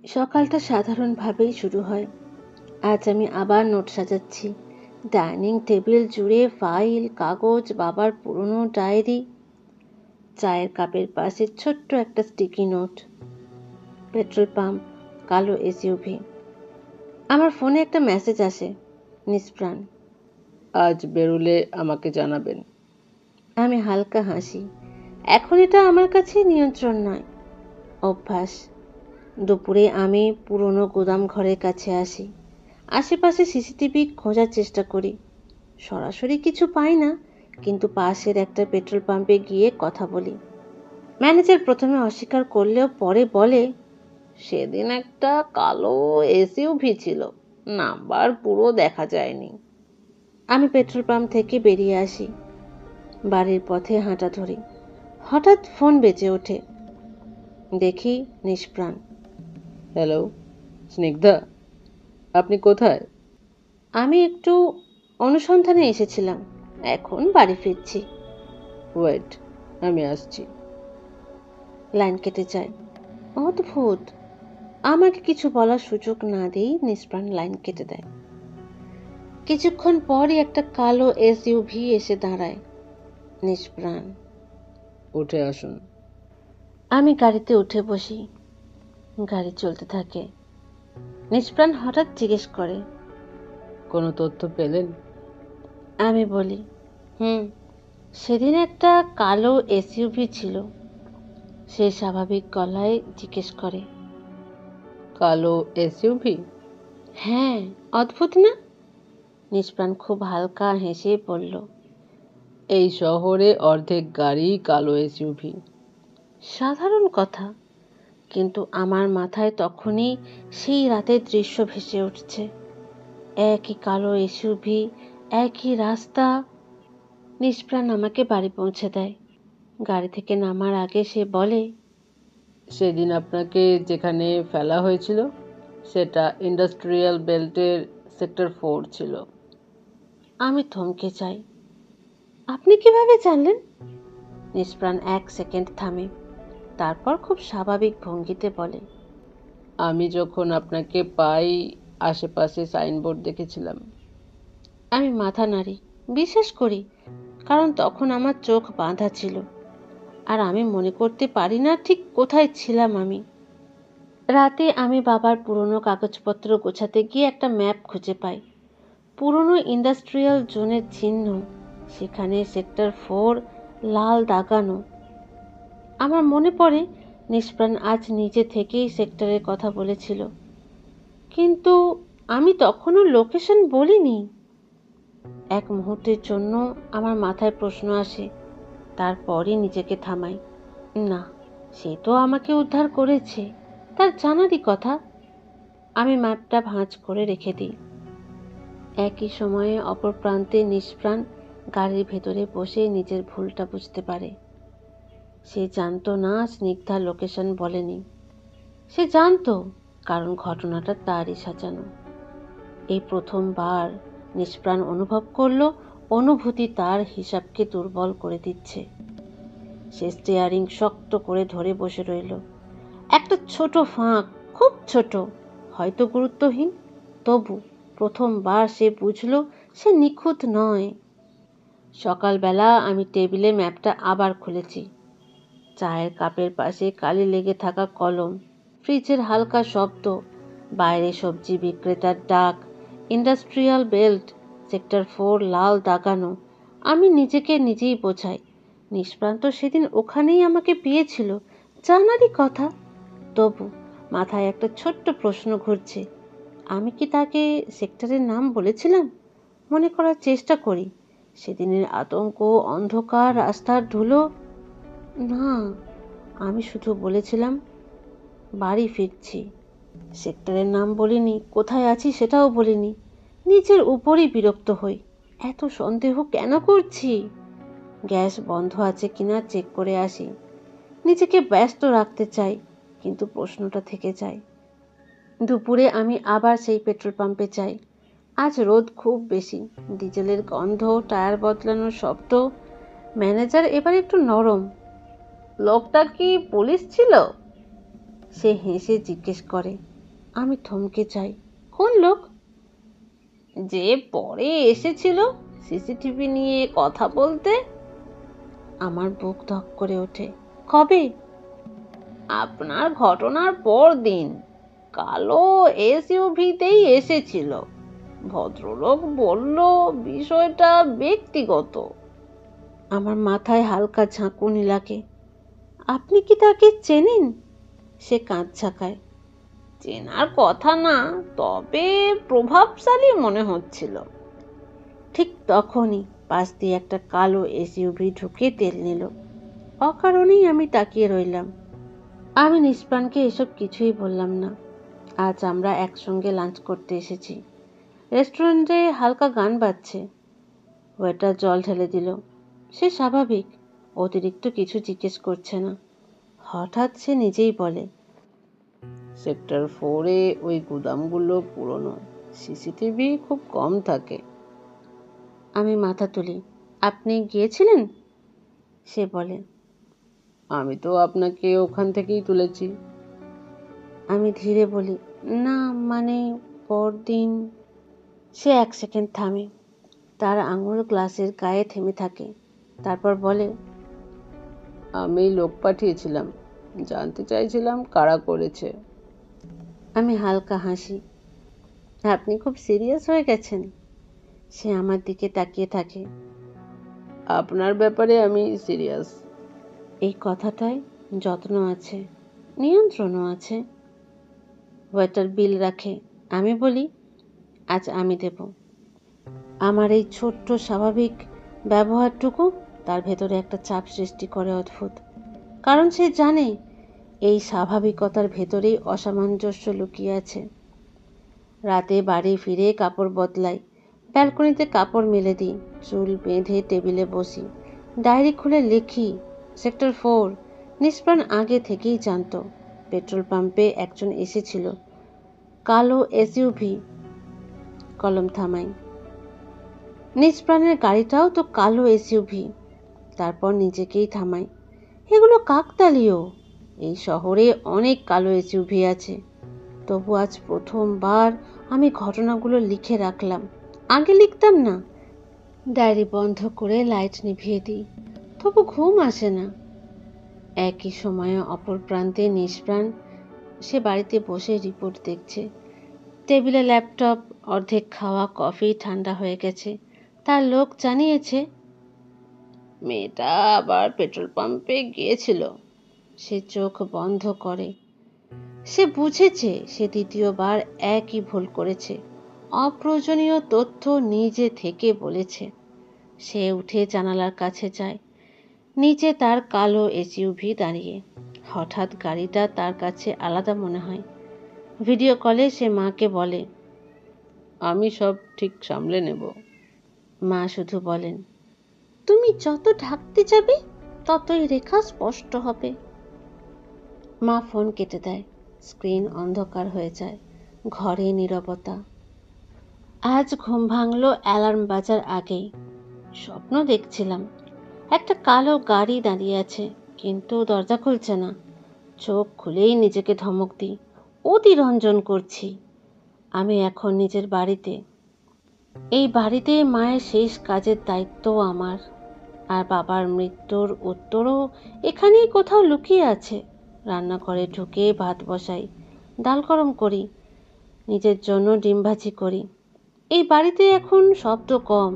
সকালটা সাধারণভাবেই শুরু হয়। আজ আমি আবার নোট সাজাচ্ছি। ডাইনিং টেবিল জুড়ে ফাইল, কাগজ, বাবার পুরনো ডায়েরি। চায়ের কাপের পাশে ছোট্ট একটা স্টিকি নোট। পেট্রোল পাম্প, কালো এসইউভি। আমার ফোনে একটা মেসেজ আসে, নিষ্প্রাণ। আজ বেরোলে আমাকে জানাবেন। আমি হালকা হাসি। এখন এটা আমার কাছে নিয়ন্ত্রণ নয়, অভ্যাস। দুপুরে আমি পুরনো গোদাম ঘরের কাছে আসি। আশেপাশে সিসিটিভি খোঁজার চেষ্টা করি। সরাসরি কিছু পাই না, কিন্তু পাশের একটা পেট্রোল পাম্পে গিয়ে কথা বলি। ম্যানেজার প্রথমে অস্বীকার করলেও পরে বলে, সেদিন একটা কালো এসইউভি ছিল, নাম্বার পুরো দেখা যায়নি। আমি পেট্রোল পাম্প থেকে বেরিয়ে আসি। বাড়ির পথে হাঁটা ধরি। হঠাৎ ফোন বেজে ওঠে। দেখি নিষ্প্রাণ। হ্যালো, স্নিগ্ধা, আপনি কোথায়? আমি একটু অনুসন্ধানে এসেছিলাম, এখন বাড়ি ফিরছি। ওয়েট, আমি আসছি। লাইন কেটে যায়। অদ্ভুত, আমাকে কিছু বলার সুযোগ না দিয়েই নিষ্প্রাণ লাইন কেটে দেয়। কিছুক্ষণ পরই একটা কালো এসইউভি এসে দাঁড়ায়। নিষ্প্রাণ। উঠে আসুন। আমি গাড়িতে উঠে বসি। গাড়ি চলতে থাকে। নিষ্প্রাণ হঠাৎ জিজ্ঞেস করে, কোনো তথ্য পেলেন? আমি বলি, সেদিন একটা কালো এসইউভি ছিল। সে স্বাভাবিক গলায় জিজ্ঞেস করে, কালো এসইউভি? হ্যাঁ, অদ্ভুত না? নিষ্প্রাণ খুব হালকা হেসে বলল, এই শহরে অর্ধেক গাড়ি কালো এসইউভি। সাধারণ কথা, কিন্তু আমার মাথায় তখনই সেই রাতের দৃশ্য ভেসে উঠছে। একই কালো এসইউভি, একই রাস্তা। নিষ্প্রাণ আমাকে বাড়ি পৌঁছে দেয়। গাড়ি থেকে নামার আগে সে বলে, সেদিন আপনাকে যেখানে ফেলা হয়েছিল সেটা ইন্ডাস্ট্রিয়াল বেল্টের সেক্টর 4 ছিল। আমি থমকে যাই। আপনি কিভাবে জানলেন? নিষ্প্রাণ 1 সেকেন্ড থামে, তারপর খুব স্বাভাবিক ভঙ্গিতে বলে, আমি যখন আপনাকে পাই আশেপাশে সাইনবোর্ড দেখেছিলাম। আমি মাথা নাড়ি। বিশ্বাস করি, কারণ তখন আমার চোখ বাঁধা ছিল, আর আমি মনে করতে পারি না ঠিক কোথায় ছিলাম আমি। রাতে আমি বাবার পুরনো কাগজপত্র গোছাতে গিয়ে একটা ম্যাপ খুঁজে পাই। পুরনো ইন্ডাস্ট্রিয়াল জোনের চিহ্ন, সেখানে সেক্টর 4 লাল দাগানো। আমার মনে পড়ে নিষ্প্রাণ আজ নিজে থেকেই সেক্টরের কথা বলেছিল, কিন্তু আমি তখনও লোকেশন বলিনি। এক মুহূর্তের জন্য আমার মাথায় প্রশ্ন আসে, তারপরই নিজেকে থামাই। না, সে তো আমাকে উদ্ধার করেছে, তার জানারই কথা। আমি ম্যাপটা ভাঁজ করে রেখে দিই। একই সময়ে অপর প্রান্তে নিষ্প্রাণ গাড়ির ভেতরে বসে নিজের ভুলটা বুঝতে পারে। সে জানতো না স্নিগ্ধা লোকেশন বলেনি। সে জানতো, কারণ ঘটনাটা তারই সাজানো। এই প্রথমবার নিষ্প্রাণ অনুভব করল অনুভূতি তার হিসাবকে দুর্বল করে দিচ্ছে। সে স্টিয়ারিং শক্ত করে ধরে বসে রইল। একটা ছোট ফাঁক, খুব ছোট, হয়তো গুরুত্বহীন, তবু প্রথমবার সে বুঝল সে নিখুঁত নয়। সকালবেলা আমি টেবিলে ম্যাপটা আবার খুলেছি। চায়ের কাপের পাশে কালি লেগে থাকা কলম, ফ্রিজের হালকা শব্দ, বাইরে সবজি বিক্রেতার ডাক, ইন্ডাস্ট্রিয়াল বেল্ট, সেক্টর 4 লাল দাগানো। আমি নিজেকে নিজেই বোঝাই, নিষ্প্রাণ তো সেদিন ওখানেই আমাকে পেয়েছিল, জানারই কথা। তবু মাথায় একটা ছোট্ট প্রশ্ন ঘুরছে, আমি কি তাকে সেক্টরের নাম বলেছিলাম? মনে করার চেষ্টা করি। সেদিনের আতঙ্ক, অন্ধকার, রাস্তার ধুলো। না, আমি শুধু বলেছিলাম বাড়ি ফিরছি। সেক্টরের নাম বলিনি, কোথায় আছি সেটাও বলিনি। নিজের উপরই বিরক্ত হই। এত সন্দেহ কেন করছি? গ্যাস বন্ধ আছে কিনা চেক করে আসি। নিজেকে ব্যস্ত রাখতে চাই, কিন্তু প্রশ্নটা থেকে যায়। দুপুরে আমি আবার সেই পেট্রোল পাম্পে যাই। আজ রোদ খুব বেশি, ডিজেলের গন্ধ, টায়ার বদলানোর শব্দ। ম্যানেজার এবার একটু নরম। লোকটা কি পুলিশ ছিল? সে হেসে জিজ্ঞেস করে। আমি থমকে যাই। কোন লোক? যে পরে এসেছিল সিসিটিভি নিয়ে কথা বলতে। আমার বুক ধক করে ওঠে। কবে? আপনার ঘটনার পর দিন কালো এসইউভিতেই এসেছিল। ভদ্রলোক বলল বিষয়টা ব্যক্তিগত। আমার মাথায় হালকা ঝাঁকুনি লাগে। আপনি কি তাকে চেনেন? সে কাঁধ ঝাঁকায়। চেনার কথা না, তবে প্রভাবশালী মনে হচ্ছিল। ঠিক তখনই পাশ দিয়ে একটা কালো এসইউভি ঢুকে তেল নিল। অকারণেই আমি তাকিয়ে রইলাম। আমি নিষ্প্রাণকে এসব কিছুই বললাম না। আজ আমরা একসঙ্গে লাঞ্চ করতে এসেছি। রেস্টুরেন্টে হালকা গান বাজছে। ওয়েটার জল ঢেলে দিল। সে স্বাভাবিক, অতিরিক্ত কিছু জিজ্ঞেস করছে না। হঠাৎ সে নিজেই বলে, সেক্টর 4-এ ওই গুদামগুলো পুরনো, সিসিটিভি খুব কম থাকে। আমি মাথা তুলি। আপনি গিয়েছিলেন? সে বলে, আমি তো আপনাকে ওখান থেকেই তুলেছি। আমি ধীরে বলি, না মানে পরদিন। সে 1 সেকেন্ড থামে। তার আঙুল গ্লাসের গায়ে থেমে থাকে। তারপর বলে, আমি লোক পাঠিয়েছিলাম, জানতে চাইছিলাম কারা করেছে। আমি হালকা হাসি। আপনি খুব সিরিয়াস হয়ে গেছেন। সে আমার দিকে তাকিয়ে থাকে। আপনার ব্যাপারে আমি সিরিয়াস। এই কথাটায় যত্ন আছে, নিয়ন্ত্রণও আছে। ওয়েটার বিল রাখে। আমি বলি, আজ আমি দেব। আমার এই ছোট্ট স্বাভাবিক ব্যবহারটুকু তার ভেতরে একটা চাপ সৃষ্টি করে অদ্ভুত। কারণ সে জানে এই স্বাভাবিকতার ভেতরেই অসামঞ্জস্য লুকিয়ে আছে। রাতে বাড়ি ফিরে কাপড় বদলাই, ব্যালকনিতে কাপড় মেলে দিই, চুল বেঁধে টেবিলে বসি, ডায়েরি খুলে লিখি। সেক্টর 4 নিষ্প্রাণ আগে থেকেই জানতো। পেট্রোল পাম্পে একজন এসেছিল, কালো এসইউভি। কলম থামাই। নিষ্প্রাণের গাড়িটাও তো কালো এসইউভি। তারপর নিজেকেই থামাই। এগুলো কাকতালীয়। এই শহরে অনেক কালো এসইউভি আছে। তবু আজ প্রথমবার আমি ঘটনাগুলো লিখে রাখলাম। আগে লিখতাম না। ডায়েরি বন্ধ করে লাইট নিভিয়ে দিই। তবু ঘুম আসে না। একই সময়ে অপর প্রান্তে নিষ্প্রাণ। সে বাড়িতে বসে রিপোর্ট দেখছে। টেবিলে ল্যাপটপ, অর্ধেক খাওয়া কফি ঠান্ডা হয়ে গেছে। তার লোক জানিয়েছে। মেয়েটা আবার পেট্রোল পাম্পে গিয়েছিল। সে চোখ বন্ধ করে। সে বুঝেছে সে দ্বিতীয়বার একই ভুল করেছে। অপ্রয়োজনীয় তথ্য নিজে থেকে বলেছে। সে উঠে জানালার কাছে যায়। নিচে তার কালো এসইউভি দাঁড়িয়ে। হঠাৎ গাড়িটা তার কাছে আলাদা মনে হয়। ভিডিও কলে সে মাকে বলে, আমি সব ঠিক সামলে নেব। মা শুধু বলেন, তুমি যত ঢাকতে যাবে ততই রেখা স্পষ্ট হবে। মা ফোন কেটে দেয়। স্ক্রিন অন্ধকার হয়ে যায়। ঘরে নীরবতা। আজ ঘুম ভাঙলো অ্যালার্ম বাজার আগেই। স্বপ্ন দেখছিলাম একটা কালো গাড়ি দাঁড়িয়ে আছে, কিন্তু দরজা খুলছে না। চোখ খুলেই নিজেকে ধমক দিই, অতিরঞ্জন করছি। আমি এখন নিজের বাড়িতে। এই বাড়িতে মায়ের শেষ কাজের দায়িত্বও আমার। আর বাবার মৃত্যুর উত্তরও এখানেই কোথাও লুকিয়ে আছে। রান্নাঘরে ঢুকে ভাত বসাই, ডাল গরম করি, নিজের জন্য ডিম ভাজি করি। এই বাড়িতে এখন শব্দ কম।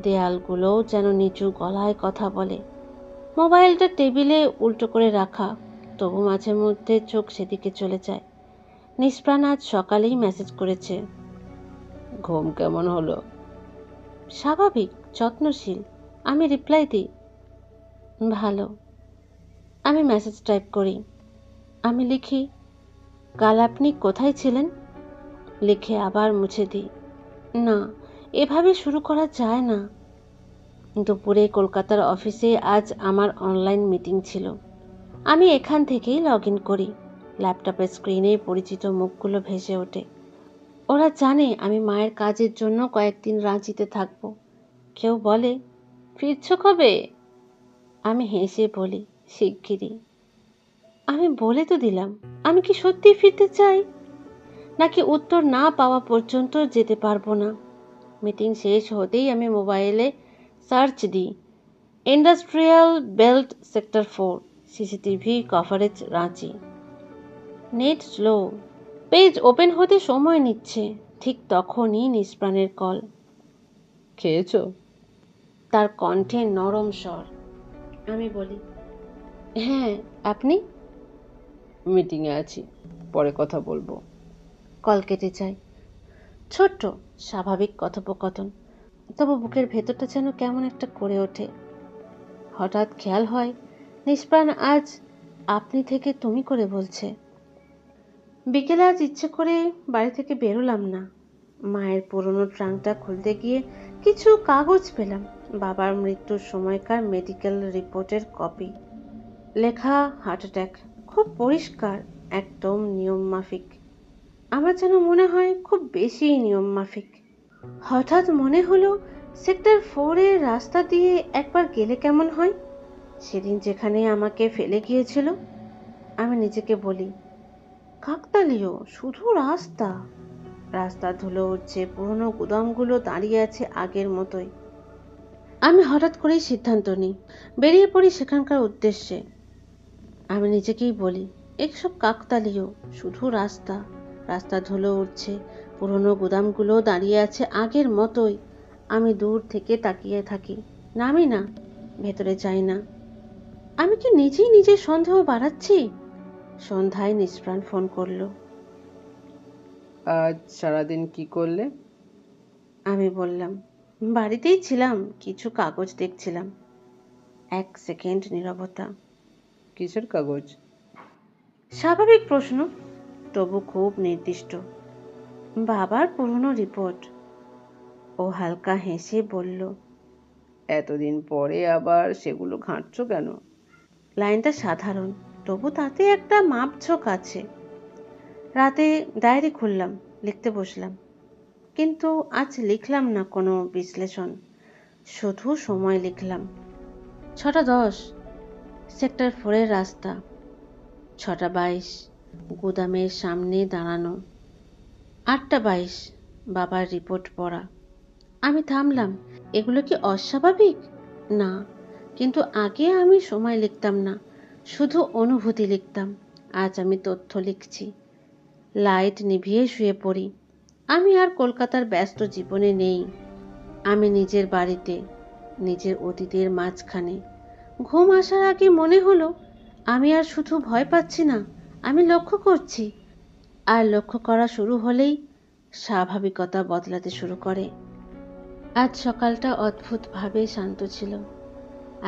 দেয়ালগুলোও যেন নিচু গলায় কথা বলে। মোবাইলটা টেবিলে উল্টো করে রাখা, তবু মাঝে মধ্যে চোখ সেদিকে চলে যায়। নিষ্প্রাণ আজ সকালেই মেসেজ করেছে। ঘুম কেমন হলো? স্বাভাবিক, যত্নশীল। আমি রিপ্লাই দিই, ভালো। আমি মেসেজ টাইপ করি। আমি লিখি, কাল আপনি কোথায় ছিলেন? লিখে আবার মুছে দিই। না, এভাবে শুরু করা যায় না। দুপুরে কলকাতার অফিসে আজ আমার অনলাইন মিটিং ছিল। আমি এখান থেকেই লগ ইন করি। ল্যাপটপের স্ক্রিনে পরিচিত মুখগুলো ভেসে ওঠে। ওরা জানে আমি মায়ের কাজের জন্য কয়েকদিন রাঁচিতে থাকবো। কেউ বলে, ফিরছো কবে? আমি হেসে বলি, শিগগিরই। আমি বলে তো দিলাম, আমি কি সত্যিই ফিরতে চাই? নাকি উত্তর না পাওয়া পর্যন্ত যেতে পারবো না। মিটিং শেষ হতেই আমি মোবাইলে সার্চ দিই, industrial belt sector 4 CCTV coverage Ranchi. Net slow, page open হতে সময় নিচ্ছে। ঠিক তখনই নিষ্প্রাণের কল। খেয়েছো? তার কণ্ঠে নরম স্বর। আমি বলি, হ্যাঁ, আপনি? মিটিংয়ে আছি, পরে কথা বলবো। কল কেটে যায়। ছোট্ট স্বাভাবিক কথোপকথন, তবু বুকের ভেতরটা যেন কেমন একটা করে ওঠে। হঠাৎ খেয়াল হয় নিষ্প্রাণ আজ আপনি থেকে তুমি করে বলছে। বিকেলে আজ ইচ্ছে করে বাড়ি থেকে বেরোলাম না। মায়ের পুরনো ট্রাঙ্কটা খুলতে গিয়ে কিছু কাগজ পেলাম। বাবার মৃত্যুর সময়কার মেডিকেল রিপোর্টের কপি। লেখা হার্ট অ্যাটাক, খুব পরিষ্কার, একদম নিয়ম মাফিক। আমার যেন মনে হয় খুব বেশি নিয়ম মাফিক। হঠাৎ মনে হলো সেক্টর 4-এর রাস্তা দিয়ে একবার গেলে কেমন হয়, সেদিন যেখানে আমাকে ফেলে গিয়েছিল। আমি নিজেকে বলি, কাকতালীয়, শুধু রাস্তা। রাস্তা ধুলো উঠছে, পুরনো গুদামগুলো দাঁড়িয়ে আছে আগের মতোই। আমি হঠাৎ করেই সিদ্ধান্ত নিই, বেরিয়ে পড়ি সেখানকার উদ্দেশ্যে। আমি নিজেকেই বলি, এসব কাকতালীয়, শুধু রাস্তা। রাস্তা ধুলো উঠছে, পুরনো গুদামগুলো দাঁড়িয়ে আছে আগের মতোই। আমি দূর থেকে তাকিয়ে থাকি, নামি না, ভেতরে যাই না। আমি কি নিজেই নিজের সন্দেহ বাড়াচ্ছি? সন্ধ্যায় নিষ্প্রাণ ফোন করলো। আজ সারাদিন কি করলে? আমি বললাম, বাড়িতেই ছিলাম, কিছু কাগজ দেখছিলাম। 1 সেকেন্ড নীরবতা। কিসের কাগজ? স্বাভাবিক প্রশ্ন, তবু খুব নির্দিষ্ট। বাবার পুরনো রিপোর্ট। ও হালকা হেসে বলল, এতদিন পরে আবার সেগুলো ঘাঁটছো কেন? লাইনটা সাধারণ, তবু তাতে একটা মাপঝোঁক আছে। রাতে ডায়েরি খুললাম, লিখতে বসলাম। কিন্তু আজ লিখলাম না কোনো বিশ্লেষণ, শুধু সময় লিখলাম। 6:10 সেক্টর 4-এর রাস্তা। 6:22 গুদামের সামনে দাঁড়ানো। 8:22 বাবার রিপোর্ট পড়া। আমি থামলাম। এগুলো কি অস্বাভাবিক? না, কিন্তু আগে আমি সময় লিখতাম না, শুধু অনুভূতি লিখতাম। আজ আমি তথ্য লিখছি। লাইট নিভিয়ে শুয়ে পড়ি। আমি আর কলকাতার ব্যস্ত জীবনে নেই। আমি নিজের বাড়িতে, নিজের অতীতের মাঝখানে। ঘুম আসার আগে মনে হলো আমি আর শুধু ভয় পাচ্ছি না, আমি লক্ষ্য করছি। আর লক্ষ্য করা শুরু হলেই স্বাভাবিকতা বদলাতে শুরু করে। আজ সকালটা অদ্ভুতভাবে শান্ত ছিল।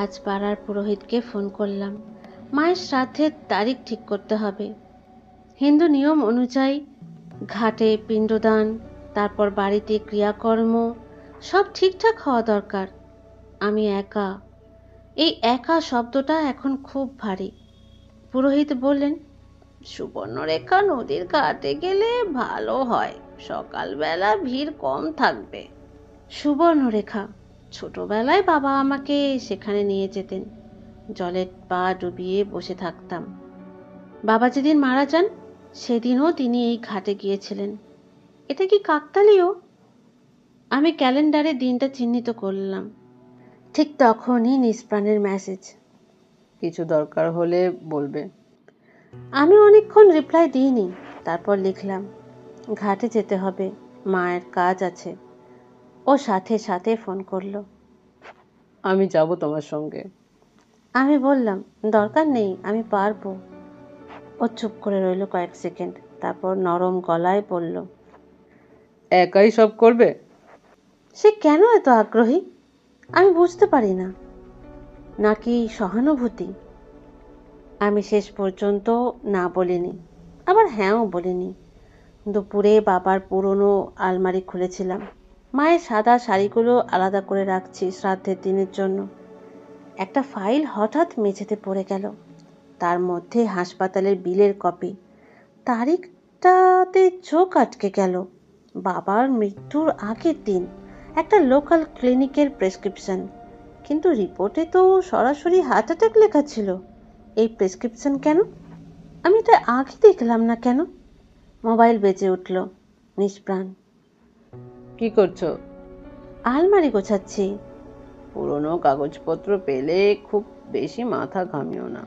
আজ পাড়ার পুরোহিতকে ফোন করলাম। মায়ের শ্রাদ্ধের তারিখ ঠিক করতে হবে। হিন্দু নিয়ম অনুযায়ী ঘাটে পিণ্ডদান, তারপর বাড়িতে ক্রিয়াকর্ম, সব ঠিকঠাক হওয়া দরকার। আমি একা। এই একা শব্দটা এখন খুব ভারী। পুরোহিত বললেন, সুবর্ণরেখা নদীর ঘাটে গেলে ভালো হয়, সকালবেলা ভিড় কম থাকবে। সুবর্ণরেখা, ছোটবেলায় বাবা আমাকে সেখানে নিয়ে যেতেন। জলে পা ডুবিয়ে বসে থাকতাম। বাবা যেদিন মারা যান সেদিনও তিনি এই ঘাটে গিয়েছিলেন। এটা কি কাকতালীয়? আমি ক্যালেন্ডারে দিনটা চিহ্নিত করলাম। ঠিক তখনই নিষ্প্রাণের মেসেজ, কিছু দরকার হলে বলবে। আমি অনেকক্ষণ রিপ্লাই দিইনি। তারপর লিখলাম, ঘাটে যেতে হবে, মায়ের কাজ আছে। ও সাথে সাথে ফোন করলো। আমি যাব তোমার সঙ্গে। আমি বললাম, দরকার নেই, আমি পারবো। ও চুপ করে রইল কয়েক সেকেন্ড, তারপর নরম গলায় বলল, একাই সব করবে? সে কেন এত আগ্রহী আমি বুঝতে পারি না। নাকি সহানুভূতি? আমি শেষ পর্যন্ত না বলিনি, আবার হ্যাঁও বলিনি। দুপুরে বাবার পুরনো আলমারি খুলেছিলাম। মায়ের সাদা শাড়িগুলো আলাদা করে রাখছি শ্রাদ্ধের দিনের জন্য। একটা ফাইল হঠাৎ মেঝেতে পড়ে গেল। তার মধ্যে হাসপাতালের বিলের কপি। তারিখটাতে চোখ আটকে গেল। বাবার মৃত্যুর আগের দিন, একটা লোকাল ক্লিনিকের প্রেসক্রিপশন। কিন্তু রিপোর্টে তো সরাসরি হার্ট অ্যাটাক লেখা ছিল। এই প্রেসক্রিপশন কেন? আমি এটা আগে দেখলাম না কেন? মোবাইল বেজে উঠল। নিষ্প্রাণ। কি করছো? আলমারি গোছাচ্ছি। পুরনো কাগজপত্র পেলে খুব বেশি মাথা ঘামিও না।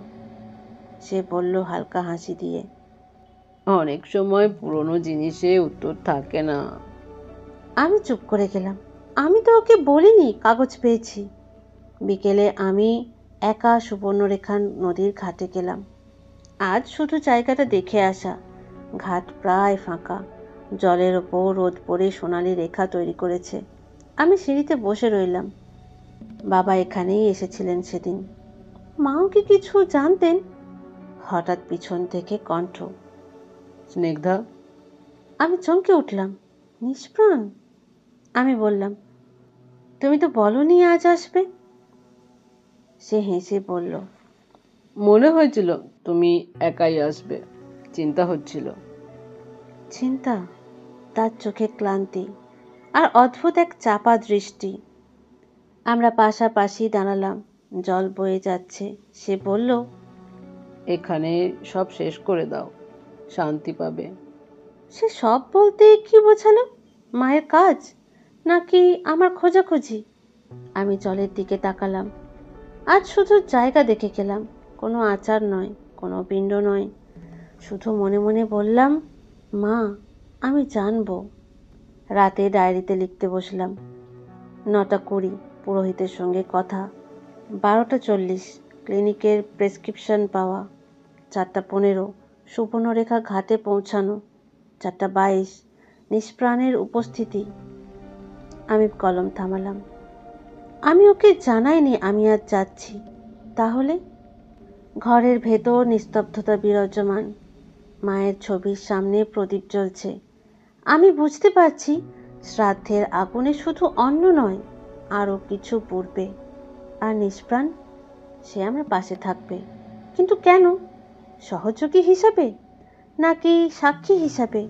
সে বলল হালকা হাসি দিয়ে। অনেক সময় পুরনো জিনিসে উত্তর থাকে না। আমি চুপ করে গেলাম। আমি তো ওকে বলিনি কাগজ পেয়েছি। বিকেলে আমি একা সুবর্ণরেখা নদীর ঘাটে গেলাম। আজ শুধু জায়গাটা দেখে আসা। ঘাট প্রায় ফাঁকা। জলের ওপর রোদ পড়ে সোনালি রেখা তৈরি করেছে। আমি সিঁড়িতে বসে রইলাম। বাবা এখানেই এসেছিলেন সেদিন। মাও কি কিছু জানতেন? হঠাৎ পিছন থেকে কণ্ঠ। স্নিগ্ধা। আমি চমকে উঠলাম। নিষ্প্রাণ। আমি বললাম, তুমি তো বলনি আজ আসবে। সে হেসে বলল, মনে হয়েছিল তুমি একাই আসবে, চিন্তা হচ্ছিল। চিন্তা? তার চোখে ক্লান্তি আর অদ্ভুত এক চাপা দৃষ্টি। আমরা পাশাপাশি দাঁড়ালাম। জল বয়ে যাচ্ছে। সে বলল, এখানে সব শেষ করে দাও, শান্তি পাবে। সে সব বলতে কি বোঝালো? মায়ের কাজ নাকি আমার খোঁজাখুঁজি? আমি জলের দিকে তাকালাম। আজ শুধু জায়গা দেখে গেলাম। কোনো আচার নয়, কোনো পিণ্ড নয়। শুধু মনে মনে বললাম, মা, আমি জানবো। রাতে ডায়েরিতে লিখতে বসলাম। 9:20 পুরোহিতের সঙ্গে কথা। 12:40 ক্লিনিকের প্রেসক্রিপশন পাওয়া। 4:15 সুবর্ণরেখা ঘাটে পৌঁছানো। 4:22 নিষ্প্রাণের উপস্থিতি। আমি কলম থামালাম। আমি ওকে জানাইনি আমি আজ যাচ্ছি। তাহলে? ঘরের ভেতর নিস্তব্ধতা বিরাজমান। মায়ের ছবির সামনে প্রদীপ জ্বলছে। আমি বুঝতে পারছি শ্রাদ্ধের আগুনে শুধু অন্ন নয়, আরও কিছু পূর্বে। আর নিষ্প্রাণ, সে আমার পাশে থাকবে। কিন্তু কেন? সহযোগী হিসাবে নাকি সাক্ষী হিসাবে?